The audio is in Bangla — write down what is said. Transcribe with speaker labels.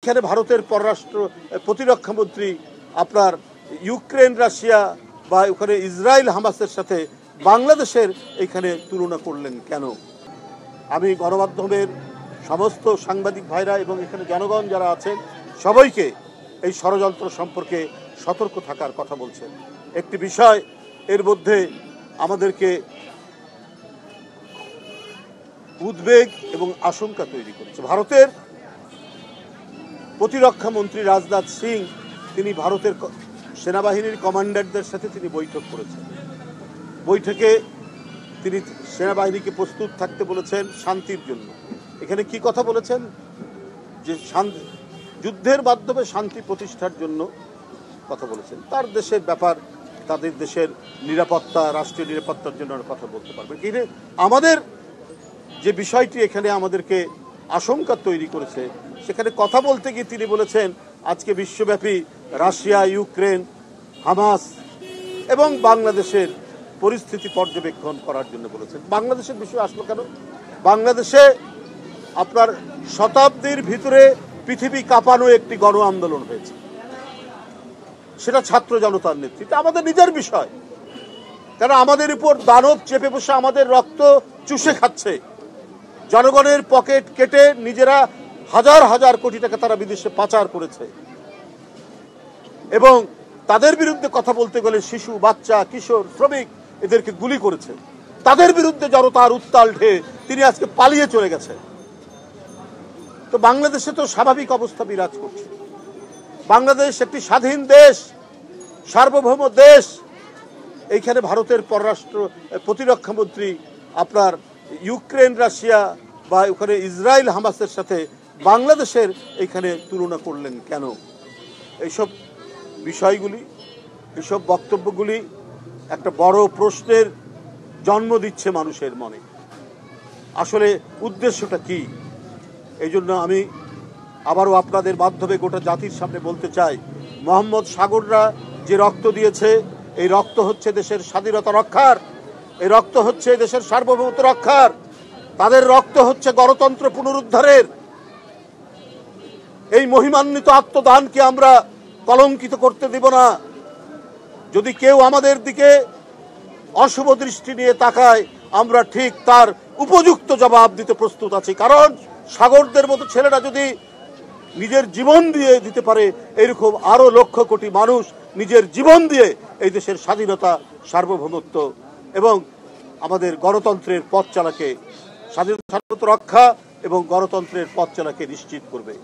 Speaker 1: এইখানে ভারতের পররাষ্ট্র প্রতিরক্ষা মন্ত্রী আপনার ইউক্রেন রাশিয়া বা ওখানে ইসরায়েল হামাসের সাথে বাংলাদেশের এইখানে তুলনা করলেন কেন? আমি গণমাধ্যমের সমস্ত সাংবাদিক ভাইরা এবং এখানে জনগণ যারা আছেন সবাইকে এই ষড়যন্ত্র সম্পর্কে সতর্ক থাকার কথা বলছেন। একটি বিষয় এর মধ্যে আমাদেরকে উদ্বেগ এবং আশঙ্কা তৈরি করেছে। ভারতের প্রতিরক্ষা মন্ত্রী রাজনাথ সিং তিনি ভারতের সেনাবাহিনীর কমান্ডারদের সাথে তিনি বৈঠক করেছেন। বৈঠকে তিনি সেনাবাহিনীকে প্রস্তুত থাকতে বলেছেন শান্তির জন্য। এখানে কি কথা বলেছেন? যে যুদ্ধের মাধ্যমে শান্তি প্রতিষ্ঠার জন্য কথা বলেছেন। তার দেশের ব্যাপার, তাদের দেশের নিরাপত্তা, রাষ্ট্রীয় নিরাপত্তার জন্য কথা বলতে পারবে। কিন্তু আমাদের যে বিষয়টি এখানে আমাদেরকে আশঙ্কা তৈরি করেছে, সেখানে কথা বলতে গিয়ে তিনি বলেছেন আজকে বিশ্বব্যাপী রাশিয়া, ইউক্রেন, হামাস এবং বাংলাদেশের পরিস্থিতি পর্যবেক্ষণ করার জন্য বলেছেন। বাংলাদেশের বিষয় আসলো কেন? বাংলাদেশে আপনার শতাব্দীর ভিতরে পৃথিবী কাঁপানো একটি গণ আন্দোলন হয়েছে, সেটা ছাত্র জনতার নেতৃত্বে। আমাদের নিজের বিষয়, কারণ আমাদের উপর দানব চেপে বসে আমাদের রক্ত চুষে খাচ্ছে। জনগণের পকেট কেটে নিজেরা হাজার হাজার কোটি টাকা তারা বিদেশে পাচার করেছে এবং তাদের বিরুদ্ধে কথা বলতে গেলে শিশু, বাচ্চা, কিশোর, শ্রমিক এদেরকে গুলি করেছে। তাদের বিরুদ্ধে জনতার উত্তাল ঢেউ, তিনি আজকে পালিয়ে চলে গেছে। তো বাংলাদেশে তো স্বাভাবিক অবস্থা বিরাজ করছে। বাংলাদেশ একটি স্বাধীন দেশ, সার্বভৌম দেশ। এইখানে ভারতের পররাষ্ট্র প্রতিরক্ষা মন্ত্রী আপনার ইউক্রেন রাশিয়া বা ওখানে ইসরায়েল হামাসের সাথে বাংলাদেশের এইখানে তুলনা করলেন কেন? এইসব বিষয়গুলি, এইসব বক্তব্যগুলি একটা বড় প্রশ্নের জন্ম দিচ্ছে মানুষের মনে। আসলে উদ্দেশ্যটা কি? এই জন্য আমি আবারও আপনাদের মাধ্যমে গোটা জাতির সামনে বলতে চাই, মোহাম্মদ সাগররা যে রক্ত দিয়েছে, এই রক্ত হচ্ছে দেশের স্বাধীনতা রক্ষার, এই রক্ত হচ্ছে দেশের সার্বভৌমত্ব রক্ষার, তাদের রক্ত হচ্ছে গণতন্ত্র পুনরুদ্ধারের। এই মহিমান্বিত আত্মদানকে আমরা কলঙ্কিত করতে দেব না। যদি কেউ আমাদের দিকে অশুভ দৃষ্টি নিয়ে তাকায়, আমরা ঠিক তার উপযুক্ত জবাব দিতে প্রস্তুত আছি। কারণ সাগরদের মতো ছেলেরা যদি নিজের জীবন দিয়ে দিতে পারে, এরকম আরো লক্ষ কোটি মানুষ নিজের জীবন দিয়ে এই দেশের স্বাধীনতা, সার্বভৌমত্ব এবং আমাদের গণতন্ত্রের পথ চলাকে, স্বাধীনতা রক্ষা এবং গণতন্ত্রের পথ চলাকে নিশ্চিত করবে।